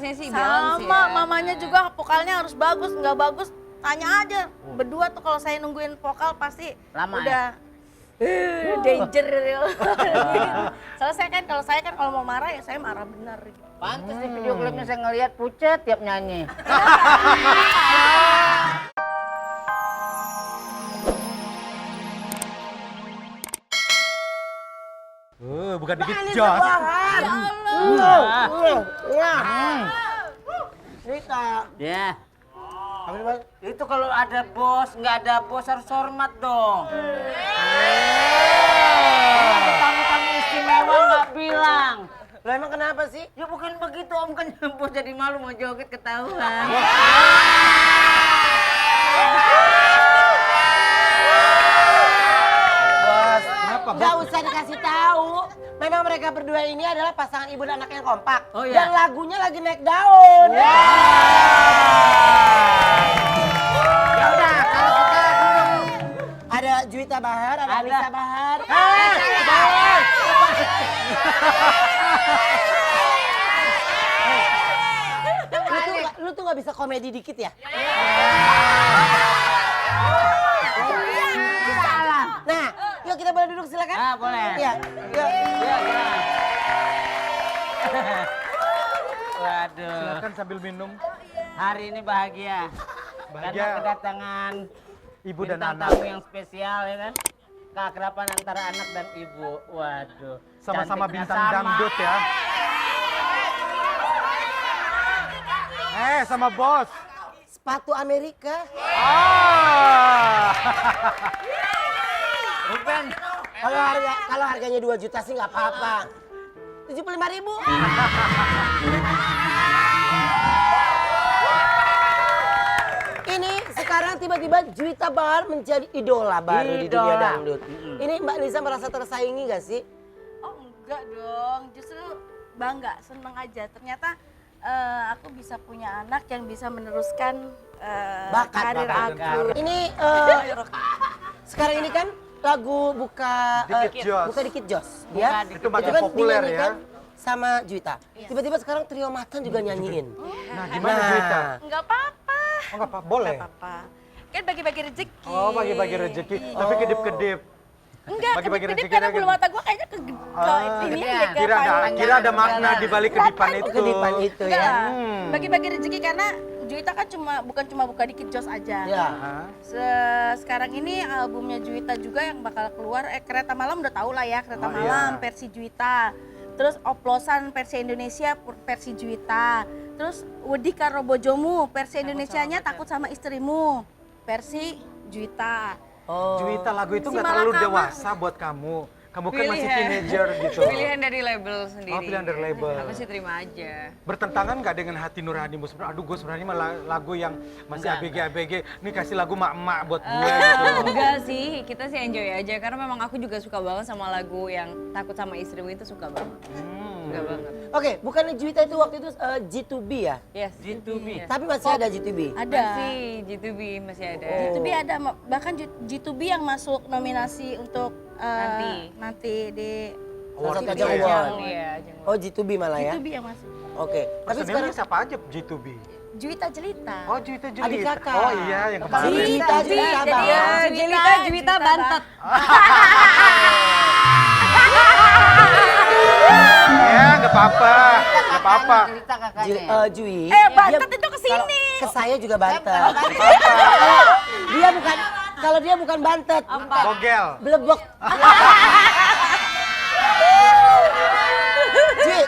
pastinya sih balance Sama, ya. mamanya juga vokalnya harus bagus, nggak bagus tanya aja. Berdua tuh kalau saya nungguin vokal pasti Lama udah danger. Soalnya kalau saya kan kalau mau marah ya saya marah benar. Pantes di video klipnya saya ngeliat pucet tiap nyanyi. Bukan dikit jos. Cerita. Ya. Itu kalau ada bos, nggak ada bos harus hormat dong. Tamu-tamu istimewa nggak bilang. Lo emang kenapa sih? Ya bukan begitu om, kan bos jadi malu mau joget ketahuan. Bos, Kenapa, nggak Bos? usah dikasih tahu. Memang mereka berdua ini adalah pasangan ibu dan anak yang kompak. Oh, iya? Dan lagunya lagi naik daun. Ya udah, kalau kita dulu. Ada Juwita Bahar, ada Ada. Anissa Bahar. Lu tuh nggak bisa komedi dikit ya? Salah. Nah, yuk kita boleh duduk silakan. Ah, boleh. Iya, yuk. Ya, ya. Waduh, Silakan sambil minum. hari ini bahagia. Bahagia. Karena kedatangan Ibu dan bintang anak. tamu yang spesial ya kan. Keakraban antara anak dan ibu. Waduh. Sama-sama cantiknya bintang sama. dangdut ya. Sama bos. Sepatu Amerika. Ruben. Kalau harganya 2 juta sih nggak apa-apa. 75.000. Ini sekarang tiba-tiba Juwita Bahar menjadi idola baru di dunia Idola. dangdut. Ini Mbak Nisa merasa tersaingi nggak sih? Oh enggak dong, justru bangga, seneng aja. Ternyata aku bisa punya anak yang bisa meneruskan karir aku. Ini sekarang ini kan lagu buka Dikit Jos. buka dikit Jos, Buka ya. Dikit Itu makin kan populer dinyanyikan ya. sama Juwita. Tiba-tiba sekarang Trio Matan juga nyanyiin. Nah, gimana Juwita? Enggak apa-apa. Oh, nggak apa, boleh. Enggak apa-apa. Kan bagi-bagi rezeki. Oh, bagi-bagi rezeki, tapi kedip-kedip. Enggak, Bagi-bagi kedip-kedip rezeki karena lagi. bulu mata gua kayaknya ke ini kegedean. aja Kira ada makna di balik kedipan itu. Kedipan itu ya. Bagi-bagi rezeki karena Juwita kan bukan cuma buka dikit Jos aja. Ya. Sekarang ini albumnya Juwita juga yang bakal keluar. Kereta Malam udah tau lah ya, Kereta Oh, Malam iya. versi Juwita. Terus Oplosan versi Indonesia versi Juwita. Terus Wedi Karo Bojomu versi Indonesianya Takut Sama Istrimu versi Juwita. Juwita, lagu itu Si nggak terlalu Malakama. dewasa buat kamu. Kamu kan masih Pilihan. teenager gitu. Pilihan dari label sendiri. Oh, pilihan dari label. Aku sih terima aja. Bertentangan nggak dengan hati nuranimu sebenarnya? Aduh, gue sebenarnya mah lagu yang masih ABG-ABG. Nih kasih lagu mak-mak buat gue gitu. Enggak sih, kita sih enjoy aja karena memang aku juga suka banget sama lagu yang Takut Sama Istrimu itu suka banget. Suka banget. Oke, bukannya Juwita itu waktu itu G2B ya? Yes. G2B. Tapi masih ada G2B. Ada. Masih G2B masih ada. G2B ada, bahkan G2B yang masuk nominasi untuk nanti di Salah satu Award ajang itu ya. award. Iya, ajang Oh G2B malah ya? G2B yang masuk. Oke. Tapi Personilnya sekarang siapa aja G2B? Juwita Jelita. Oh, Juwita Jelita. Adik kakak. Oh iya, yang kemarin. Juwita Iya, Bahar. Juwita Bantet. Ya, nggak apa-apa. Nggak apa-apa. Cerita kakaknya. Jui. Bantet itu kesini. Ke saya juga Bantet. Dia bukan, kalau dia bukan Bantet. Bogel. Blebok. Ji,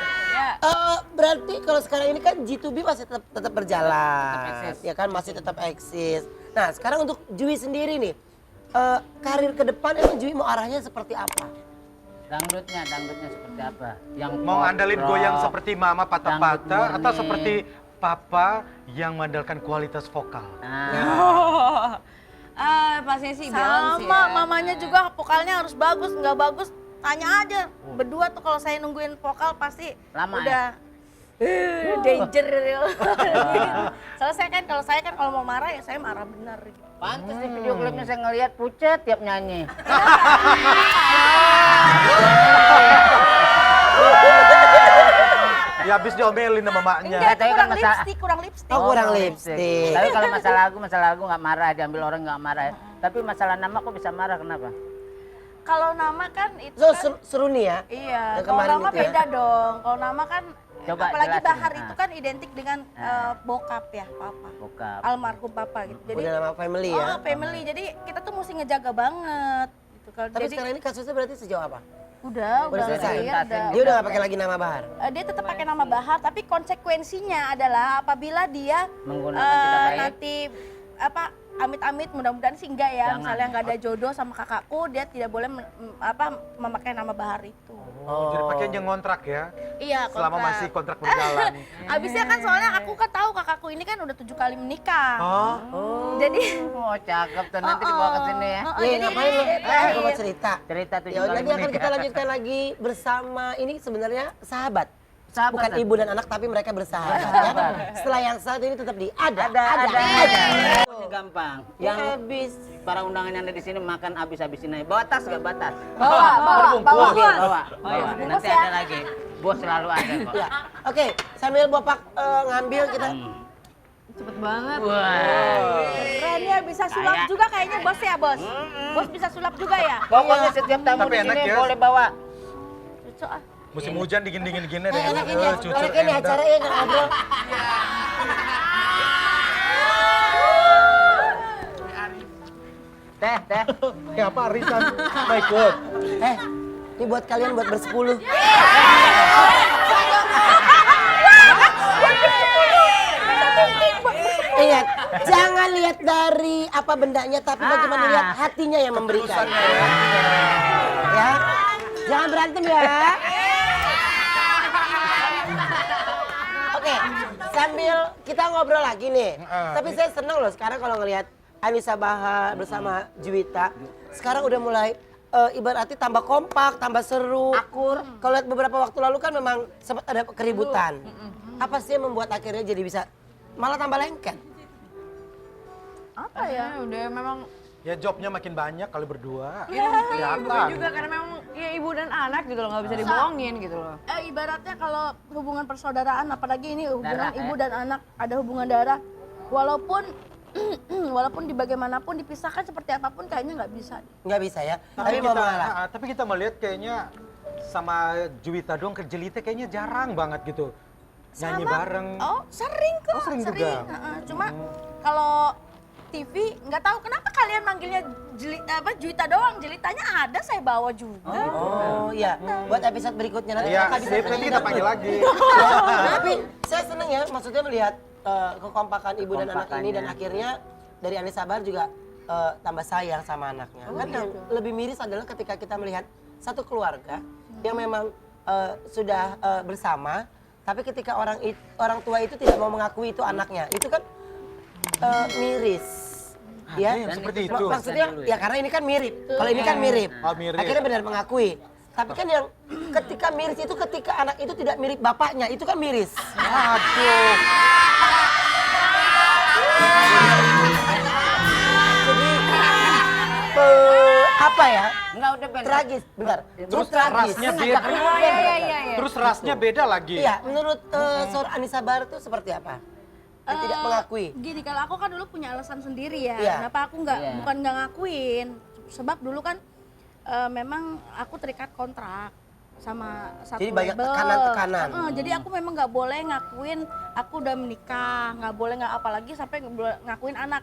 berarti kalau sekarang ini kan G2B masih tetap berjalan, ya kan masih tetap eksis. Nah sekarang untuk Jui sendiri nih, karir ke depan emang Jui mau arahnya seperti apa? Dangdutnya seperti apa? Yang Mau pop, ngandalin rock, goyang seperti mama dangdut patah-patah atau murni. seperti papa yang mengandalkan kualitas vokal? Nah, Pastinya sih balance ya. Sama, mamanya juga vokalnya harus bagus, nggak bagus tanya aja. Berdua tuh kalau saya nungguin vokal pasti Lama udah danger. Soalnya kalau saya kan kalau mau marah ya saya marah benar. pantes di video klipnya saya ngeliat pucet tiap nyanyi. Ya habis diomelin sama maknya. Enggak, tapi kan kurang lipstik. Oh, kurang lipstik. Tapi kalau masalah lagu nggak marah, diambil orang nggak marah. Tapi masalah nama kok bisa marah, kenapa? Kalau nama kan itu So, kan, Seruni ya? iya, Yang kalau kemarin nama itu ya? beda dong. Kalau nama kan Coba apalagi jelasin. Bahar Ah. itu kan identik dengan bokap ya, papa. Bokap. Almarhum papa gitu. Jadi Udah nama family ya? family. Jadi kita tuh mesti ngejaga banget gitu. Kalau Tapi jadi sekarang ini kasusnya berarti sejauh apa? udah selesai? clear, Dia udah nggak pakai lagi nama Bahar? Dia tetap pakai nama Bahar, tapi konsekuensinya adalah apabila dia Menggunakan tidak baik. nanti apa amit-amit, mudah-mudahan sih enggak ya, Jangan. misalnya nggak ada jodoh sama kakakku, dia tidak boleh memakai nama Bahar itu. Oh, jadi pakainya ngontrak ya? Iya, Selama kontrak. masih kontrak berjalan. Abisnya kan soalnya aku kan tahu kakakku ini kan udah 7 kali menikah. Oh, Jadi Oh cakep tuh, nanti dibawa ke sini ya. Iya, ngapain lu? Gue mau cerita. Cerita tuh Ya udah, nanti akan kita lanjutkan lagi bersama ini sebenarnya sahabat. Sahabat, Bukan kan? ibu dan anak tapi mereka bersahabat. Ya. Setelah yang satu ini tetap di ada. Ini gampang. Yang habis. para undangan yang ada di sini makan habis-habisin aja. Bawa tas nggak bawa tas? bawa. Bawa. Bungkus Nanti ya. ada lagi. Bos selalu ada kok. Ya. Oke, sambil Bapak ngambil kita. Cepet banget. Wah. Keren ya, bisa sulap Kayak- juga kayaknya bos ya bos. Bos bisa sulap juga ya. Pokoknya setiap tamu Tapi di enak sini ya. boleh bawa. Lucu ah. musim hujan dingin-dingin gini Enak ini ya, cucur enak ini enak. acaranya nggak ngobrol. Teh. Ya apa arisan? Mau ikut? Ini buat kalian buat bersepuluh. Ingat, jangan lihat dari apa bendanya, tapi bagaimana lihat hatinya yang memberikan. Ya, jangan berantem ya. Oke, sambil kita ngobrol lagi nih. Tapi saya senang loh sekarang kalau ngelihat Anissa Bahar bersama Juwita. Sekarang udah mulai ibaratnya tambah kompak, tambah seru. Akur. Kalau lihat beberapa waktu lalu kan memang sempat ada keributan. Apa sih yang membuat akhirnya jadi bisa malah tambah lengket? Apa ya? Udah memang Ya jobnya makin banyak kali berdua. bukan Kelihatan. juga karena memang ya ibu dan anak gitu loh, nggak bisa dibohongin gitu loh. Ibaratnya kalau hubungan persaudaraan, apalagi ini hubungan Darah, ibu dan anak, ada hubungan darah. Walaupun walaupun di bagaimanapun dipisahkan seperti apapun kayaknya nggak bisa. Nggak bisa ya. Tapi mau mengalah. Tapi kita melihat kayaknya sama Juwita doang ke Jelita kayaknya jarang banget gitu. Nyanyi bareng. Oh, sering kok. Oh, sering juga? Cuma kalau TV nggak tahu kenapa kalian manggilnya Juwita doang, Jelitanya ada saya bawa juga. Oh iya, buat episode berikutnya nanti Iya, kita bisa sip, nanti kita panggil lagi. Ya, tapi saya seneng ya, maksudnya melihat kekompakan ibu dan anak ini dan akhirnya dari Anissa Bahar juga tambah sayang sama anaknya. Kan yang lebih miris adalah ketika kita melihat satu keluarga yang memang sudah bersama, tapi ketika orang tua itu tidak mau mengakui itu anaknya, itu kan miris. Ya, yang seperti itu. Maksudnya ya karena ini kan mirip. Kalau ini kan mirip. Oh, mirip. Akhirnya benar mengakui. Tapi kan yang ketika miris itu ketika anak itu tidak mirip bapaknya, itu kan miris. Aduh. Jadi apa ya? Enggak udah bener. Tragis, bentar. Terus tragis. rasnya beda. Terus rasnya beda lagi. Iya, menurut seorang Anissa Bahar itu seperti apa? Yang tidak mengakui. Gini, kalau aku kan dulu punya alasan sendiri ya. Iya. Kenapa aku bukan nggak ngakuin? Sebab dulu kan memang aku terikat kontrak sama satu Jadi banyak label. tekanan-tekanan. Jadi aku memang nggak boleh ngakuin aku udah menikah, nggak boleh nggak apalagi sampai ngakuin anak.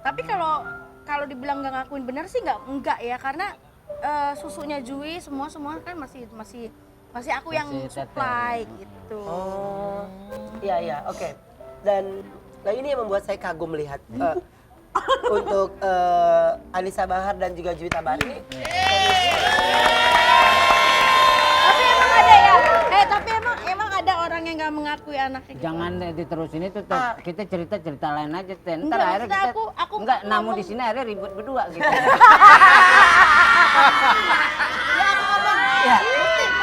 Tapi kalau dibilang nggak ngakuin benar sih nggak ya, karena susunya Jui semua kan masih aku yang supply gitu. Oh, iya, oke. Dan nah ini yang membuat saya kagum melihat untuk Anissa Bahar dan juga Juwita Bahar ini. Tapi emang ada ya. Tapi emang ada orang yang nggak mengakui anaknya. Gitu. Jangan diterusin itu, kita cerita lain aja, Ten. Ntar Enggak, akhirnya maksudnya kita aku enggak namu ngomong- di sini akhirnya ribut berdua gitu. Ya,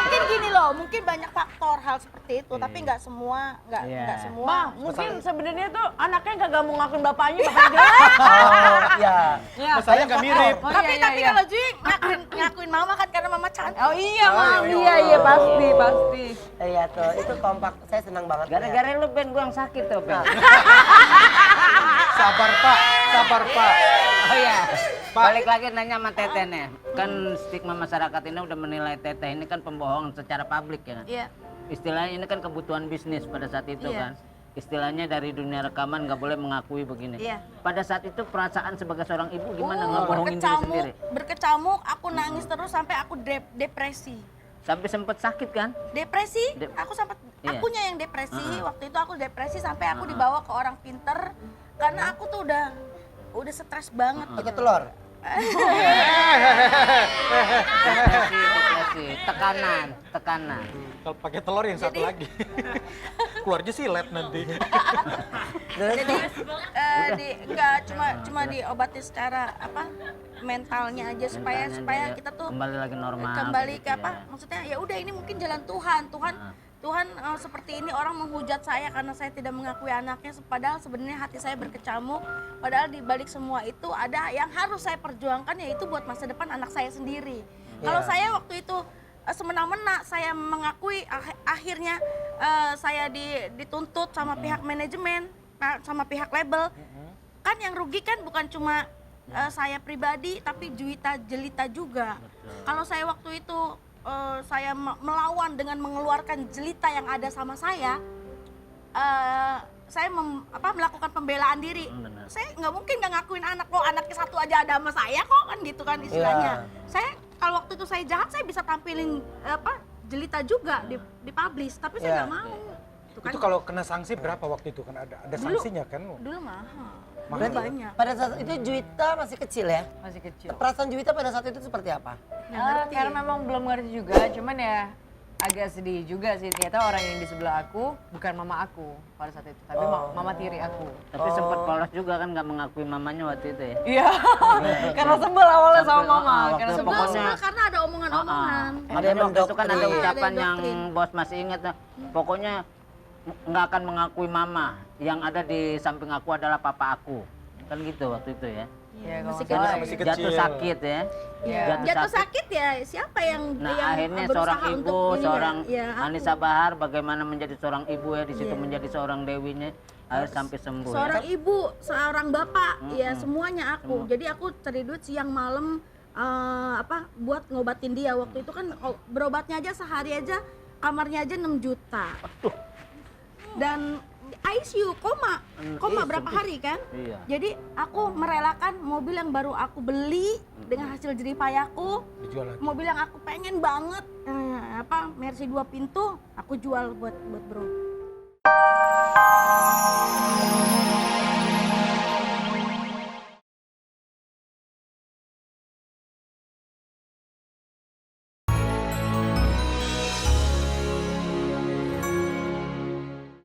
mungkin gini loh, mungkin banyak faktor hal seperti seperti itu, tapi nggak semua, nggak semua. Ma, mungkin sebenarnya tuh anaknya gak mau ngakuin bapaknya bahkan jelek. Oh, iya. Iya. Masalahnya nggak mirip. Oh, Tapi iya, iya. kalau Jui ngakuin mama kan karena mama cantik. Oh iya, Mam. Iya, pasti. Iya tuh, itu kompak. Saya senang banget. Gara-gara lu Ben, gua yang sakit tuh Ben. Sabar Pak. Oh iya. Pak. Balik lagi nanya sama Teteh nih. Kan stigma masyarakat ini udah menilai Teteh ini kan pembohong secara publik ya kan. Iya. Istilahnya ini kan kebutuhan bisnis pada saat itu Iya. kan. Istilahnya dari dunia rekaman nggak boleh mengakui begini. Iya. Pada saat itu perasaan sebagai seorang ibu gimana ngebohongin diri sendiri? Berkecamuk, aku nangis terus sampai aku depresi. Sampai sempet sakit kan? Depresi, aku sempat Iya. akunya yang depresi. Waktu itu aku depresi sampai aku dibawa ke orang pinter karena aku tuh udah stres banget. Pakai telur. Depresi, tekanan. Kalau pakai telur yang satu lagi. Keluarnya silet nanti. Jadi nggak cuma diobati secara mentalnya aja supaya Mentalnya kita tuh kembali lagi normal. kembali gitu ke ya. maksudnya ya udah ini mungkin jalan Tuhan seperti ini orang menghujat saya karena saya tidak mengakui anaknya padahal sebenarnya hati saya berkecamuk, padahal di balik semua itu ada yang harus saya perjuangkan yaitu buat masa depan anak saya sendiri. Kalau saya waktu itu semena-mena saya mengakui akhirnya saya dituntut sama pihak manajemen, sama pihak label. Kan yang rugi kan bukan cuma saya pribadi tapi Juwita Jelita juga. Kalau saya waktu itu saya melawan dengan mengeluarkan jelita yang ada sama saya melakukan pembelaan diri. Benar. Saya nggak mungkin nggak ngakuin anak lo, anaknya satu aja ada sama saya kok kan gitu kan istilahnya. Saya kalau waktu itu saya jahat saya bisa tampilin jelita juga di publish tapi saya nggak mau. Itu kalau kena sanksi berapa waktu itu kan ada sanksinya kan? Dulu mahal. Berarti Banyak. pada saat itu Juwita masih kecil ya? Masih kecil. Perasaan Juwita pada saat itu seperti apa? Karena memang belum ngerti juga, cuman ya agak sedih juga sih. Ternyata orang yang di sebelah aku bukan mama aku pada saat itu, tapi mama tiri aku. Tapi sempat polos juga kan nggak mengakui mamanya waktu itu ya. Iya, karena sebel awalnya sama Sebel, mama. waktu Karena sebel. pokoknya- Karena ada omongan-omongan. Ada waktu itu kan ada mendoktrin. ucapan Ada yang doktrin. bos masih ingat nah, pokoknya nggak akan mengakui mama, yang ada di samping aku adalah papa aku, kan gitu waktu itu ya. Iya, kalau Masih nggak salah masih ya. kecil. Jatuh sakit ya. Iya. Jatuh sakit ya siapa yang Nah yang akhirnya berusaha seorang untuk ibu, ini ya? seorang Ya, aku. Anissa Bahar bagaimana menjadi seorang ibu ya di situ Iya. menjadi seorang dewinya akhirnya sampai sembuh. Seorang Ya. ibu, seorang bapak, ya semuanya aku. Semua. Jadi aku cari duit siang malam buat ngobatin dia. Waktu itu kan berobatnya aja sehari aja kamarnya aja 6 juta. Dan ICU koma Iya, berapa sedih. hari kan? Iya. Jadi aku merelakan mobil yang baru aku beli dengan hasil jerih payahku, Dijual lagi. mobil yang aku pengen banget, Mercy 2 pintu, aku jual buat bro.